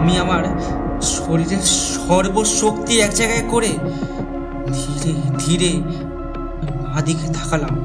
আমি আমার শরীরের সর্বশক্তি এক জায়গায় করে ধীরে ধীরে বাঁদিকে তাকালাম।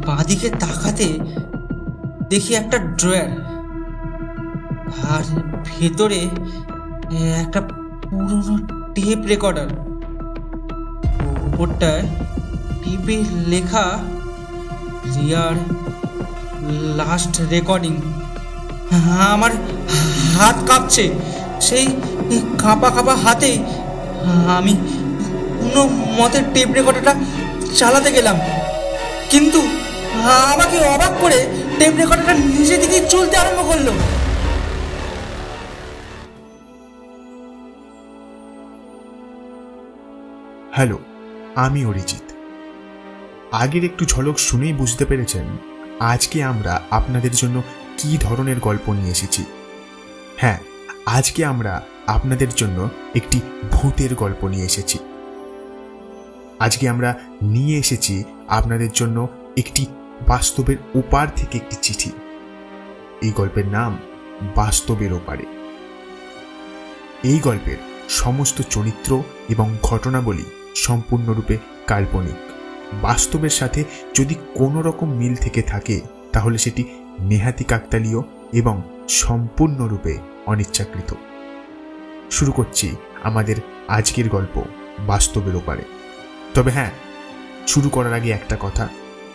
বাঁদিকে তাকাতে দেখি একটা ড্রয়ার, আর ভেতরে একটা পুরনো টেপ রেকর্ডার। ওপরটায় টেপে লেখা রিয়ার লাস্ট রেকর্ডিং। আমার হাত কাঁপছে। সেই কাঁপা কাঁপা হাতে আমি কোনো মতে টেপ রেকর্ডারটা চালাতে গেলাম, কিন্তু আমাকে অবাক করে টেপ রেকর্ডারটা নিজে থেকেই চলতে আরম্ভ করলো। হ্যালো, আমি অরিজিৎ। আগের একটু ঝলক শুনেই বুঝতে পেরেছেন আজকে আমরা আপনাদের জন্য কি ধরনের গল্প নিয়ে এসেছি। হ্যাঁ, আজকে আমরা আপনাদের জন্য একটি ভূতের গল্প নিয়ে এসেছি। আজকে আমরা নিয়ে এসেছি আপনাদের জন্য একটি বাস্তবের ওপার থেকে একটি চিঠি। এই গল্পের নাম বাস্তবের ওপারে। এই গল্পের সমস্ত চরিত্র এবং ঘটনাবলী সম্পূর্ণরূপে কাল্পনিক। বাস্তবের সাথে যদি কোনো রকম মিল থেকে থাকে তাহলে সেটি নেহাতি কাকতালীয় এবং সম্পূর্ণরূপে অনিচ্ছাকৃত। শুরু করছি আমাদের আজকের গল্প বাস্তবের ওপারে। তবে হ্যাঁ, শুরু করার আগে একটা কথা,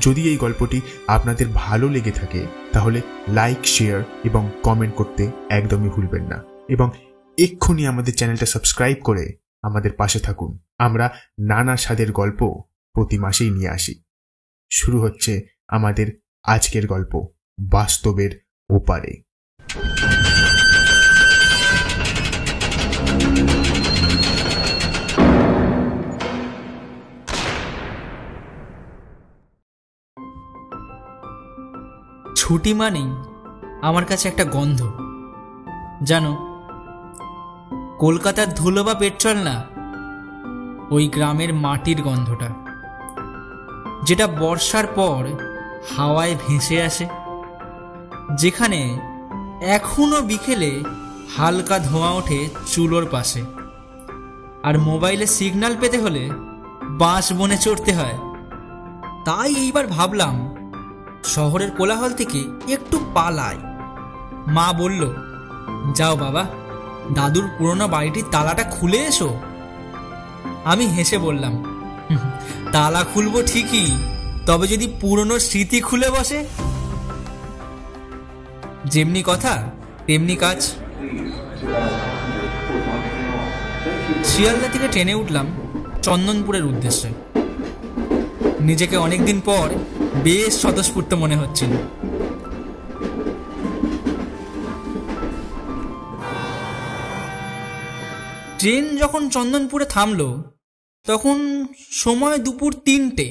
যদি এই গল্পটি আপনাদের ভালো লেগে থাকে তাহলে লাইক, শেয়ার এবং কমেন্ট করতে একদমই ভুলবেন না, এবং এক্ষুনি আমাদের চ্যানেলটা সাবস্ক্রাইব করে আমাদের পাশে থাকুন। আমরা নানা স্বাদের গল্প প্রতি মাসেই নিয়ে আসি। শুরু হচ্ছে আমাদের আজকের গল্প বাস্তবের ওপারে। ছুটি মানেই আমার কাছে একটা গন্ধ, জানো, কলকাতার ধুলো বা পেট্রোল না, ওই গ্রামের মাটির গন্ধটা, যেটা বর্ষার পর হাওয়ায় ভেসে আসে, যেখানে এখনো বিকেলে হালকা ধোঁয়া ওঠে চুলোর পাশে, আর মোবাইলে সিগন্যাল পেতে হলে বাঁশ বনে চড়তে হয়। তাই এইবার ভাবলাম শহরের কোলাহল থেকে একটু পালাই। মা বলল, যাও বাবা, দাদুর পুরোনো বাড়িটির তালাটা খুলে এসো। আমি হেসে বললাম, তালা খুলবো ঠিকই, তবে যদি পুরনো স্মৃতি খুলে বসে। যেমনি কথা তেমনি কাজ। শিয়ালদা থেকে ট্রেনে উঠলাম চন্দনপুরের উদ্দেশ্যে। নিজেকে অনেকদিন পর বেশ স্বতঃস্ফূর্ত মনে হচ্ছিল। ট্রেন যখন চন্দনপুরে থামলো তখন সময় দুপুর 3টে।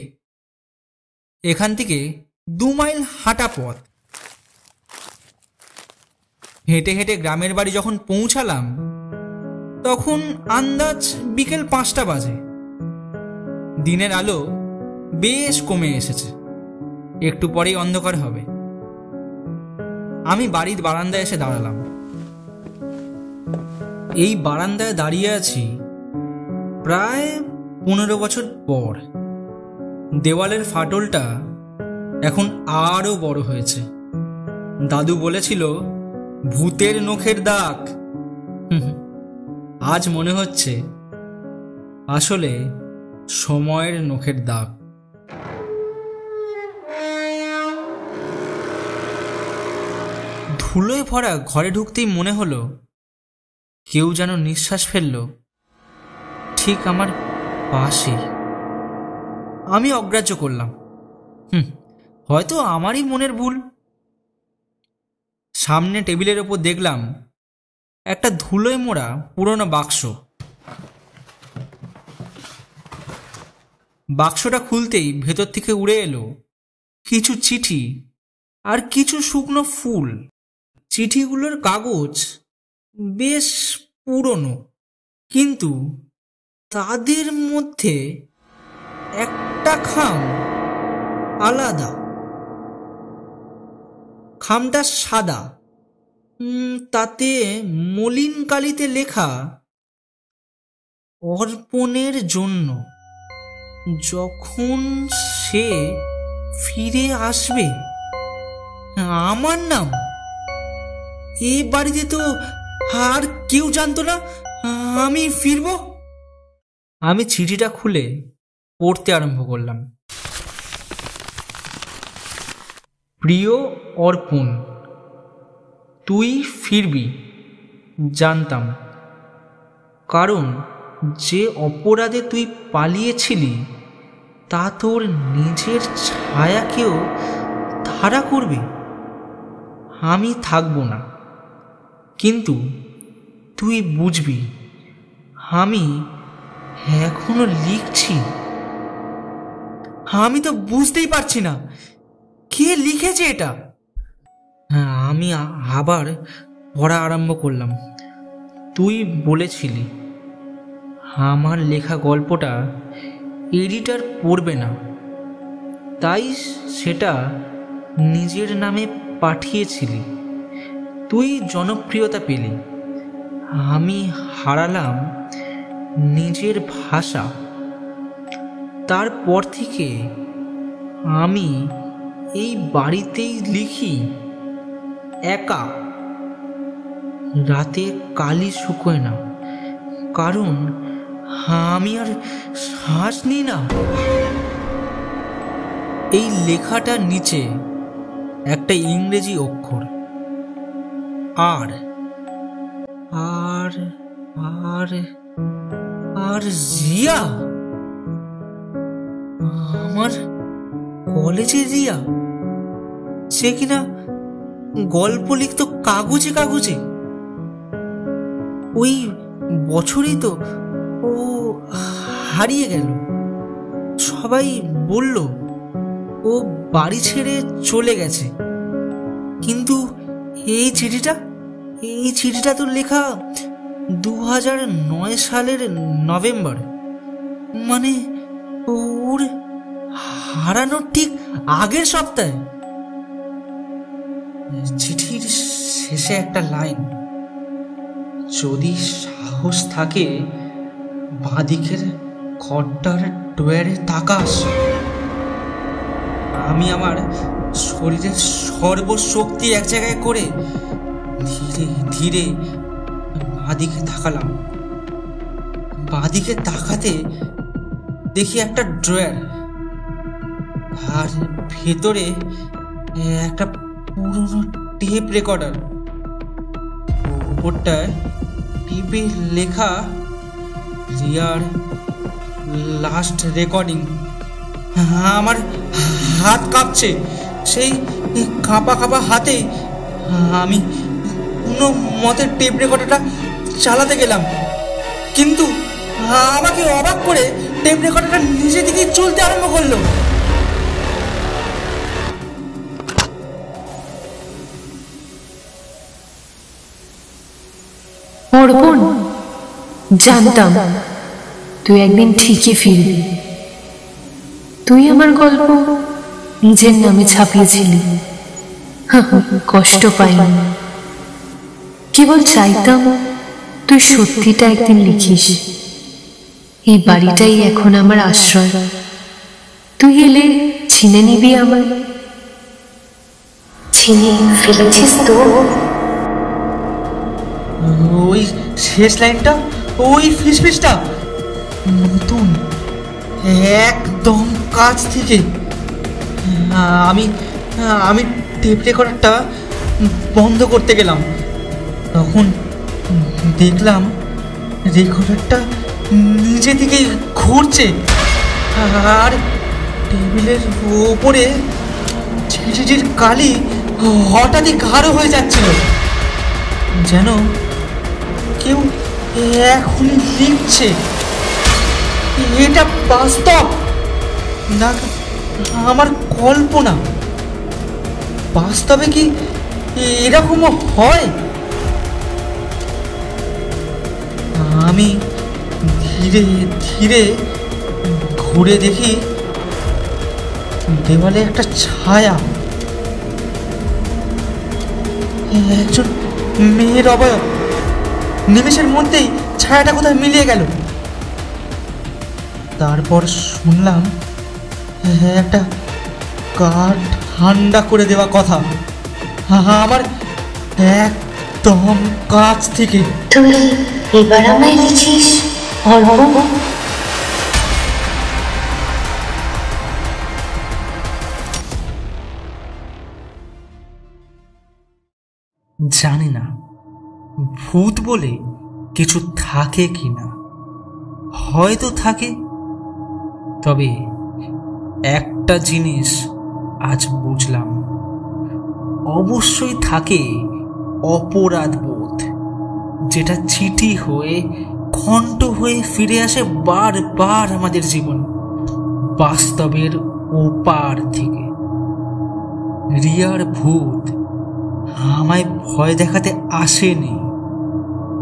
এখান থেকে 2 মাইল হাঁটা পথ। হেঁটে হেঁটে গ্রামের বাড়ি যখন পৌঁছালাম তখন আন্দাজ বিকেল 5টা বাজে। দিনের আলো বেশ কমে এসেছে, একটু পরেই অন্ধকার হবে। আমি বাড়ির বারান্দায় এসে দাঁড়ালাম। এই বারান্দায় দাঁড়িয়ে আছি প্রায় 15 বছর পর। দেওয়ালের ফাটলটা এখন আরো বড় হয়েছে। দাদু বলেছিল ভূতের নখের দাগ। আজ মনে হচ্ছে আসলে সময়ের নখের দাগ। ধুলোয় ভরা ঘরে ঢুকতেই মনে হলো কেউ যেন নিঃশ্বাস ফেলল ঠিক আমার পাশেই। আমি অগ্রাহ্য করলাম, হয়তো আমারই মনের ভুল। সামনে টেবিলের ওপর দেখলাম একটা ধুলোয় মোড়া পুরনো বাক্স। বাক্সটা খুলতেই ভেতর থেকে উড়ে এলো কিছু চিঠি আর কিছু শুকনো ফুল। চিঠিগুলোর কাগজ বেশ পুরনো, কিন্তু তাদের মধ্যে একটা খাম আলাদা। খামটা সাদা, তাতে মলিন কালিতে লেখা, অর্পণের জন্য যখন সে ফিরে আসবে। আমার নাম। এ বাড়িতে তো আর কেউ জানতো না আমি ফিরব। আমি চিঠিটা খুলে পড়তে আরম্ভ করলাম। প্রিয় অর্পণ, তুই ফিরবি জানতাম, কারণ যে অপরাধে তুই পালিয়েছিলি তা তোর নিজের ছায়াকেও তাড়া করবে। আমি থাকবো না, কিন্তু তুই বুঝবি আমি এখনো লিখছি। আমি তো বুঝতেই পারছি না কে লিখেছে এটা। আমি আবার পড়া আরম্ভ করলাম। তুই বলেছিলি আমার লেখা গল্পটা এডিটর পড়বে না, তাই সেটা নিজের নামে পাঠিয়েছিলি। তুই জনপ্রিয়তা পেলি, আমি হারালাম নিজের ভাষা। তারপর থেকে আমি এই বাড়িতেই লিখি, একা। রাতে কালি শুকোয় না, কারণ আমি আর শ্বাস নিই না। এই লেখাটার নিচে একটা ইংরেজি অক্ষর, আর আর আর আর রিয়া। আমার কলেজের রিয়া, সে কিনা গল্প লিখত কাগজে কাগজে। ওই বছরই তো ও হারিয়ে গেল। সবাই বলল ও বাড়ি ছেড়ে চলে গেছে, কিন্তু এই চিঠিটা তো লেখা 2009 সালের নভেম্বর, মানে ওর হারানোর ঠিক আগের সপ্তাহে। চিঠির শেষে একটা লাইন, যদি সাহস থাকে বাঁদিকের ঘরটার ডোয়ারে তাকাস। আমি আমার শরীরের সর্বশক্তি এক জায়গায় করে ধীরে ধীরে বাঁদিকে তাকালাম। বাঁদিকে তাকাতে দেখি একটা ড্রয়ার, আর ভেতরে একটা পুরনো টেপ রেকর্ডার। ওপরটায় টিপে লেখা, রিয়ার লাস্ট রেকর্ডিং। আমার হাত কাঁপছে। সেই কাঁপা কাঁপা হাতে আমি কোনো মতে টেপ রেকর্ডারটা চালাতে গেলাম, কিন্তু আমাকে অবাক করে টেপ রেকর্ডারটা নিজে থেকেই চলতে আরম্ভ করলো। অর্পণ, জানতাম তুই একদিন ঠিকই ফিরবি। তুই আমার গল্প নিজের নামে ছাপিয়েছিলি, কষ্ট পাইনি। কেবল চাইতাম তুই সত্যিটা একদিন লিখিস। এই বাড়িটাই এখন আমার আশ্রয়। তুই এলে চিনে নিবি আমায়। চিনে ফেলেছিস তো? ওই শেষ লাইনটা, ওই ফিসফিসটা নতুন, একদম কাছ থেকে। আমি টেপ রেকর্ডারটা বন্ধ করতে গেলাম, তখন দেখলাম রেকর্ডারটা নিজে থেকেই ঘুরছে, আর টেবিলের ওপরে চিঠির কালি হঠাৎই গাঢ় হয়ে যাচ্ছিল, যেন কেউ এখনই লিখছে। এটা বাস্তব না আমার কল্পনা? বাস্তবে কি এরকমও হয়? আমি ধীরে ধীরে ঘুরে দেখি দেওয়ালে একটা ছায়া। মেয়ের অবয়ব, নিমেষের মধ্যেই ছায়াটা কোথায় মিলিয়ে গেল। তারপর শুনলাম একটা কাঠ ঠান্ডা করে দেওয়া কথা, আমার একদম কাছ থেকে। তুই এবার আমায় লিখিস অর্পণ? জানি না ভূত বলে কিছু থাকে কি না, হয়তো থাকে। তবে একটা জিনিস আজ বুঝলাম, অবশ্যই থাকে অপরাধ বোধ, যেটা চিঠি হয়ে কণ্ঠ হয়ে ফিরে আসে বারবার আমাদের জীবন, বাস্তবের ওপার থেকে। রিয়ার ভূত আমায় ভয় দেখাতে আসেনি,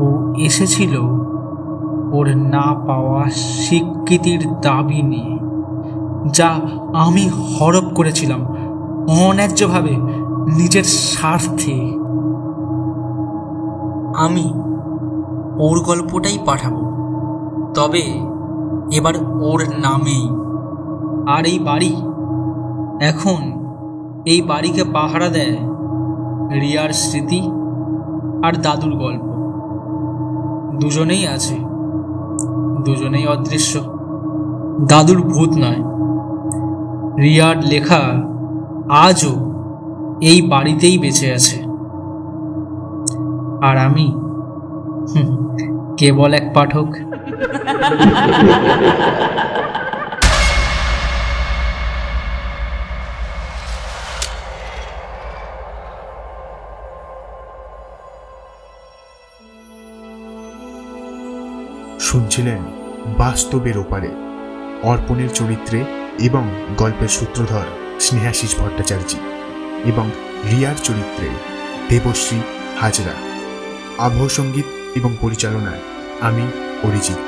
ও এসেছিল ওর না পাওয়া স্বীকৃতির দাবি নিয়ে, যা আমি হরপ করেছিলাম অন্যায্যভাবে নিজের স্বার্থে। আমি ওর গল্পটাই পাঠাবো, তবে এবার ওর নামেই। আর এই বাড়ি, এখন এই বাড়িকে পাহারা দেয় রিয়ার স্মৃতি আর দাদুর গল্প। দুজনেই আছে, দুজনেই অদৃশ্য। দাদুর ভূত নয়, রিয়ার লেখা আজও এই বাড়িতেই বেঁচে আছে। আর আমি কেবল এক পাঠক। শুনছিলেন বাস্তবের ওপারে, অর্পণের চরিত্রে এবং গল্পের সূত্রধর স্নেহাশিস ভট্টাচার্য এবং রিয়ার চরিত্রে দেবশ্রী হাজরা। আবহ সঙ্গীত এবং পরিচালনায় আমি অরিজিৎ।